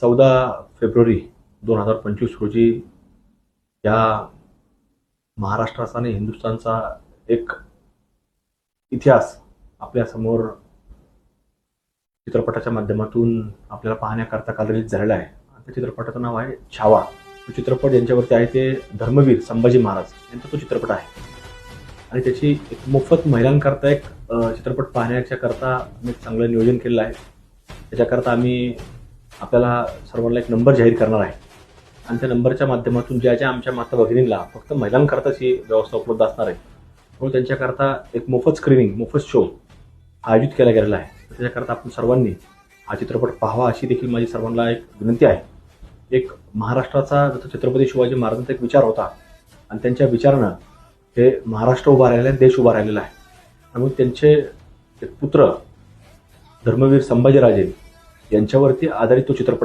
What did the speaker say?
14 February 2025 रोजी या महाराष्ट्राचा आणि हिंदुस्थानचा एक इतिहास आपल्यासमोर चित्रपटाच्या माध्यमातून आपल्याला पाहण्याकरता काल रिलीज झालेला आहे. त्या चित्रपटाचं नाव आहे छावा. तो चित्रपट ज्यांच्यावरती आहे ते धर्मवीर संभाजी महाराज यांचा तो चित्रपट आहे आणि त्याची एक मोफत महिलांकरता एक चित्रपट पाहण्याच्या करता आम्ही चांगलं नियोजन केलेलं आहे. त्याच्याकरता आम्ही आपल्याला सर्वांना एक नंबर जाहीर करणार आहे आणि त्या नंबरच्या माध्यमातून ज्या आमच्या माता भगिनींना फक्त महिलांकरताच ही व्यवस्था उपलब्ध असणार आहे, म्हणून त्यांच्याकरता एक मोफत स्क्रीनिंग, मोफत शो आयोजित केला गेलेला आहे. त्याच्याकरता आपण सर्वांनी हा चित्रपट पाहावा अशी देखील माझी सर्वांना एक विनंती आहे. एक महाराष्ट्राचा जसा छत्रपती शिवाजी महाराजांचा एक विचार होता आणि त्यांच्या विचारानं हे महाराष्ट्र उभा राहिलेला आहे, देश उभा राहिलेला आहे. त्यामुळे त्यांचे एक पुत्र धर्मवीर संभाजीराजे यांच्यावरती आधारित तो चित्रपट आहे.